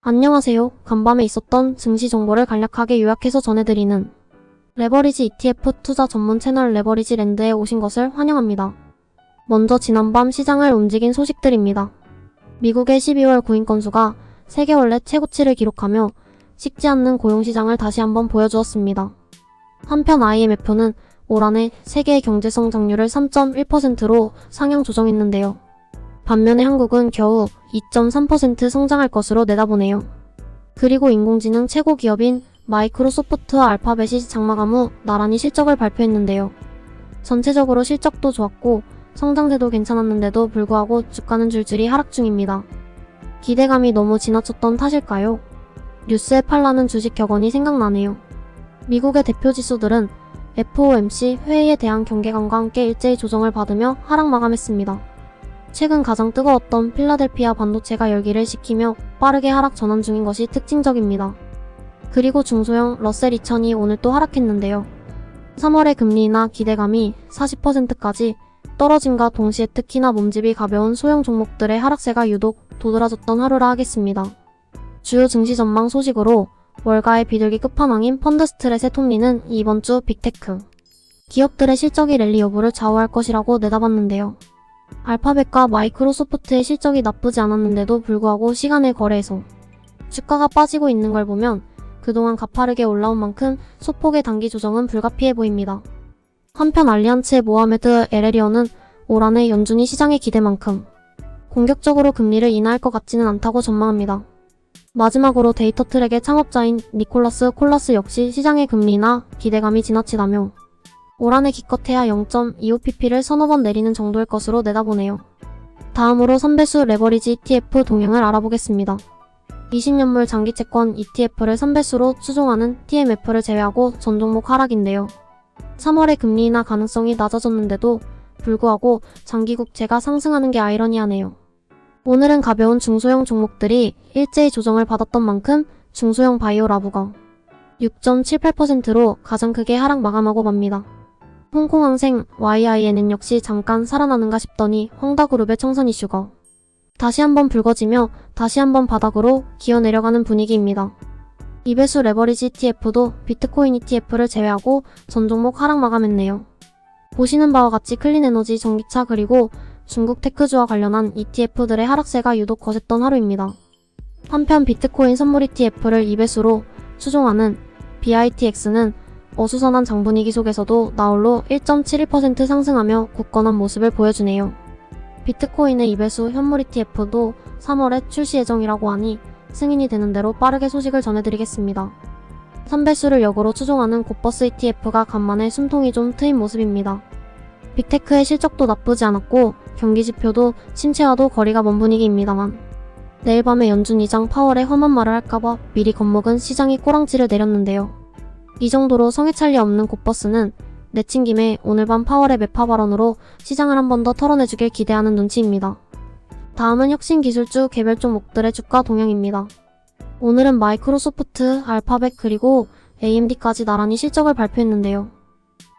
안녕하세요. 간밤에 있었던 증시 정보를 간략하게 요약해서 전해드리는 레버리지 ETF 투자 전문 채널 레버리지 랜드에 오신 것을 환영합니다. 먼저 지난밤 시장을 움직인 소식들입니다. 미국의 12월 구인 건수가 3개월 내 최고치를 기록하며 식지 않는 고용시장을 다시 한번 보여주었습니다. 한편 IMF는 올 한해 세계의 경제 성장률을 3.1%로 상향 조정했는데요. 반면에 한국은 겨우 2.3% 성장할 것으로 내다보네요. 그리고 인공지능 최고 기업인 마이크로소프트와 알파벳이 장마감 후 나란히 실적을 발표했는데요. 전체적으로 실적도 좋았고 성장세도 괜찮았는데도 불구하고 주가는 줄줄이 하락 중입니다. 기대감이 너무 지나쳤던 탓일까요? 뉴스에 팔라는 주식 격언이 생각나네요. 미국의 대표 지수들은 FOMC 회의에 대한 경계감과 함께 일제히 조정을 받으며 하락 마감했습니다. 최근 가장 뜨거웠던 필라델피아 반도체가 열기를 식히며 빠르게 하락 전환 중인 것이 특징적입니다. 그리고 중소형 러셀 2000이 오늘 또 하락했는데요. 3월의 금리 인하 기대감이 40%까지 떨어짐과 동시에 특히나 몸집이 가벼운 소형 종목들의 하락세가 유독 도드라졌던 하루라 하겠습니다. 주요 증시 전망 소식으로 월가의 비둘기 끝판왕인 펀드스트렛의 톱니는 이번 주 빅테크 기업들의 실적이 랠리 여부를 좌우할 것이라고 내다봤는데요. 알파벳과 마이크로소프트의 실적이 나쁘지 않았는데도 불구하고 시간의 거래에서 주가가 빠지고 있는 걸 보면 그동안 가파르게 올라온 만큼 소폭의 단기 조정은 불가피해 보입니다. 한편 알리안츠의 모하메드 에레리언은 올 한해 연준이 시장의 기대만큼 공격적으로 금리를 인하할 것 같지는 않다고 전망합니다. 마지막으로 데이터 트랙의 창업자인 니콜라스 콜라스 역시 시장의 금리 인하 기대감이 지나치다며 올 한해 기껏해야 0.25pp를 서너 번 내리는 정도일 것으로 내다보네요. 다음으로 선배수 레버리지 ETF 동향을 알아보겠습니다. 20년물 장기채권 ETF를 선배수로 추종하는 TMF를 제외하고 전 종목 하락인데요. 3월에 금리 인하 가능성이 낮아졌는데도 불구하고 장기국채가 상승하는 게 아이러니하네요. 오늘은 가벼운 중소형 종목들이 일제히 조정을 받았던 만큼 중소형 바이오 라부가 6.78%로 가장 크게 하락 마감하고 맙니다. 홍콩항생 YINN 역시 잠깐 살아나는가 싶더니 헝다그룹의 청산 이슈가 다시 한번 불거지며 다시 한번 바닥으로 기어 내려가는 분위기입니다. 이배수 레버리지 ETF도 비트코인 ETF를 제외하고 전 종목 하락 마감했네요. 보시는 바와 같이 클린에너지, 전기차 그리고 중국 테크주와 관련한 ETF들의 하락세가 유독 거셌던 하루입니다. 한편 비트코인 선물 ETF를 이배수로 추종하는 BITX는 어수선한 장분위기 속에서도 나홀로 1.71% 상승하며 굳건한 모습을 보여주네요. 비트코인의 이배수 현물 ETF도 3월에 출시 예정이라고 하니 승인이 되는 대로 빠르게 소식을 전해드리겠습니다. 3배수를 역으로 추종하는 곧버스 ETF가 간만에 숨통이 좀 트인 모습입니다. 빅테크의 실적도 나쁘지 않았고 경기지표도 침체와도 거리가 먼 분위기입니다만 내일 밤에 연준 의장 파월의 험한 말을 할까봐 미리 겁먹은 시장이 꼬랑지를 내렸는데요. 이 정도로 성해찰리 없는 곧버스는 내친 김에 오늘 밤 파월의 매파 발언으로 시장을 한 번 더 털어내주길 기대하는 눈치입니다. 다음은 혁신 기술주 개별 종목들의 주가 동향입니다. 오늘은 마이크로소프트, 알파벳 그리고 AMD까지 나란히 실적을 발표했는데요.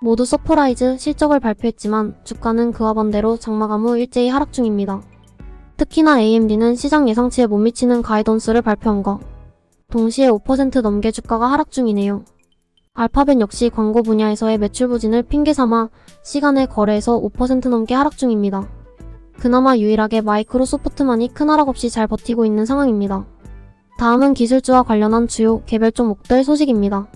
모두 서프라이즈 실적을 발표했지만 주가는 그와 반대로 장마감 후 일제히 하락 중입니다. 특히나 AMD는 시장 예상치에 못 미치는 가이던스를 발표한 것 동시에 5% 넘게 주가가 하락 중이네요. 알파벳 역시 광고 분야에서의 매출 부진을 핑계삼아 시간의 거래에서 5% 넘게 하락 중입니다. 그나마 유일하게 마이크로소프트만이 큰 하락 없이 잘 버티고 있는 상황입니다. 다음은 기술주와 관련한 주요 개별 종목들 소식입니다.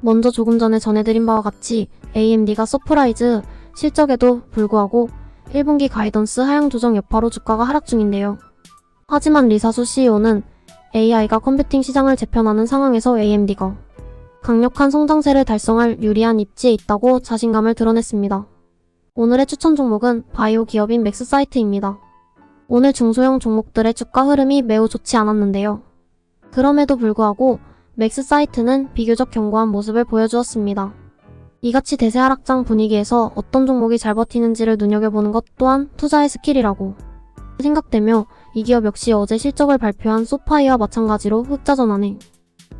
먼저 조금 전에 전해드린 바와 같이 AMD가 서프라이즈 실적에도 불구하고 1분기 가이던스 하향 조정 여파로 주가가 하락 중인데요. 하지만 리사수 CEO는 AI가 컴퓨팅 시장을 재편하는 상황에서 AMD가 강력한 성장세를 달성할 유리한 입지에 있다고 자신감을 드러냈습니다. 오늘의 추천 종목은 바이오 기업인 맥스사이트입니다. 오늘 중소형 종목들의 주가 흐름이 매우 좋지 않았는데요. 그럼에도 불구하고 맥스사이트는 비교적 견고한 모습을 보여주었습니다. 이같이 대세 하락장 분위기에서 어떤 종목이 잘 버티는지를 눈여겨보는 것 또한 투자의 스킬이라고 생각되며 이 기업 역시 어제 실적을 발표한 소파이와 마찬가지로 흑자 전환에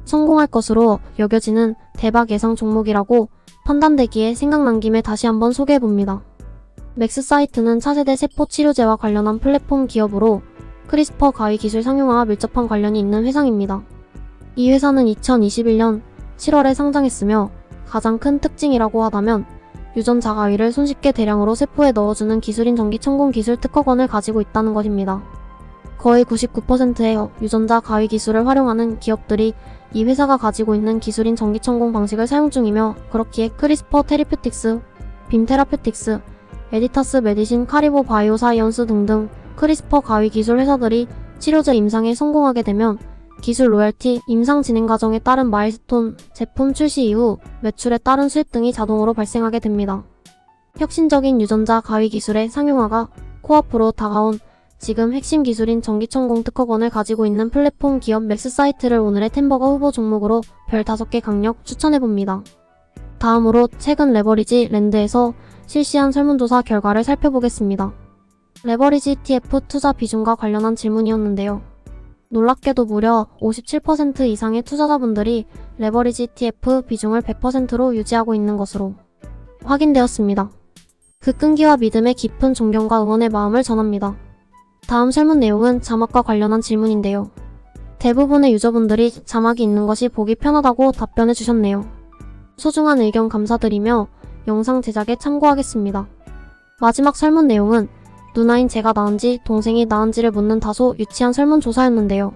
성공할 것으로 여겨지는 대박 예상 종목이라고 판단되기에 생각난 김에 다시 한번 소개해봅니다. 맥스사이트는 차세대 세포 치료제와 관련한 플랫폼 기업으로 크리스퍼 가위 기술 상용화와 밀접한 관련이 있는 회사입니다. 이 회사는 2021년 7월에 상장했으며 가장 큰 특징이라고 하다면 유전자 가위를 손쉽게 대량으로 세포에 넣어주는 기술인 전기천공 기술 특허권을 가지고 있다는 것입니다. 거의 99%의 유전자 가위 기술을 활용하는 기업들이 이 회사가 가지고 있는 기술인 전기천공 방식을 사용 중이며, 그렇기에 크리스퍼 테리퓨틱스, 빔 테라퓨틱스, 에디타스 메디신, 카리보 바이오 사이언스 등등 크리스퍼 가위 기술 회사들이 치료제 임상에 성공하게 되면 기술 로열티, 임상 진행 과정에 따른 마일스톤, 제품 출시 이후 매출에 따른 수입 등이 자동으로 발생하게 됩니다. 혁신적인 유전자 가위 기술의 상용화가 코앞으로 다가온 지금 핵심 기술인 전기천공 특허권을 가지고 있는 플랫폼 기업 맥스사이트를 오늘의 템버거 후보 종목으로 별 5개 강력 추천해봅니다. 다음으로 최근 레버리지 랜드에서 실시한 설문조사 결과를 살펴보겠습니다. 레버리지 ETF 투자 비중과 관련한 질문이었는데요. 놀랍게도 무려 57% 이상의 투자자분들이 레버리지 ETF 비중을 100%로 유지하고 있는 것으로 확인되었습니다. 그 끈기와 믿음의 깊은 존경과 응원의 마음을 전합니다. 다음 설문 내용은 자막과 관련한 질문인데요. 대부분의 유저분들이 자막이 있는 것이 보기 편하다고 답변해 주셨네요. 소중한 의견 감사드리며 영상 제작에 참고하겠습니다. 마지막 설문 내용은 누나인 제가 나은지 동생이 나은지를 묻는 다소 유치한 설문조사였는데요.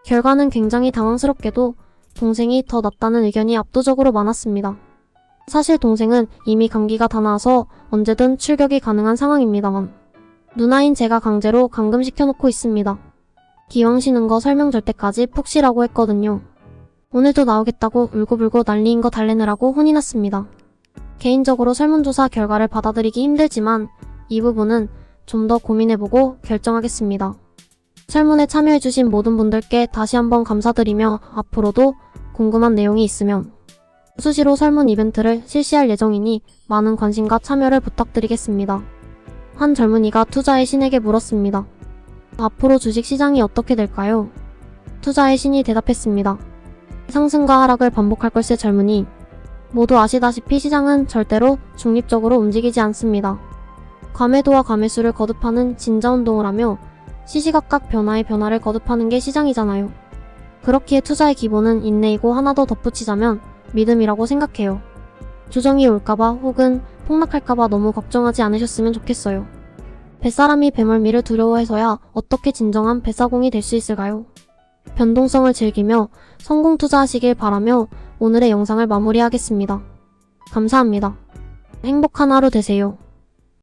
결과는 굉장히 당황스럽게도 동생이 더 낫다는 의견이 압도적으로 많았습니다. 사실 동생은 이미 감기가 다 나아서 언제든 출격이 가능한 상황입니다만 누나인 제가 강제로 감금시켜놓고 있습니다. 기왕 쉬는 거 설명 줄 때까지 푹 쉬라고 했거든요. 오늘도 나오겠다고 울고불고 난리인 거 달래느라고 혼이 났습니다. 개인적으로 설문조사 결과를 받아들이기 힘들지만 이 부분은 좀 더 고민해보고 결정하겠습니다. 설문에 참여해주신 모든 분들께 다시 한번 감사드리며 앞으로도 궁금한 내용이 있으면 수시로 설문 이벤트를 실시할 예정이니 많은 관심과 참여를 부탁드리겠습니다. 한 젊은이가 투자의 신에게 물었습니다. 앞으로 주식시장이 어떻게 될까요? 투자의 신이 대답했습니다. 상승과 하락을 반복할 걸세 젊은이. 모두 아시다시피 시장은 절대로 중립적으로 움직이지 않습니다. 과매도와 과매수를 거듭하는 진자운동을 하며 시시각각 변화의 변화를 거듭하는 게 시장이잖아요. 그렇기에 투자의 기본은 인내이고 하나 더 덧붙이자면 믿음이라고 생각해요. 조정이 올까봐 혹은 폭락할까봐 너무 걱정하지 않으셨으면 좋겠어요. 뱃사람이 배멀미를 두려워해서야 어떻게 진정한 뱃사공이 될 수 있을까요? 변동성을 즐기며 성공 투자하시길 바라며 오늘의 영상을 마무리하겠습니다. 감사합니다. 행복한 하루 되세요.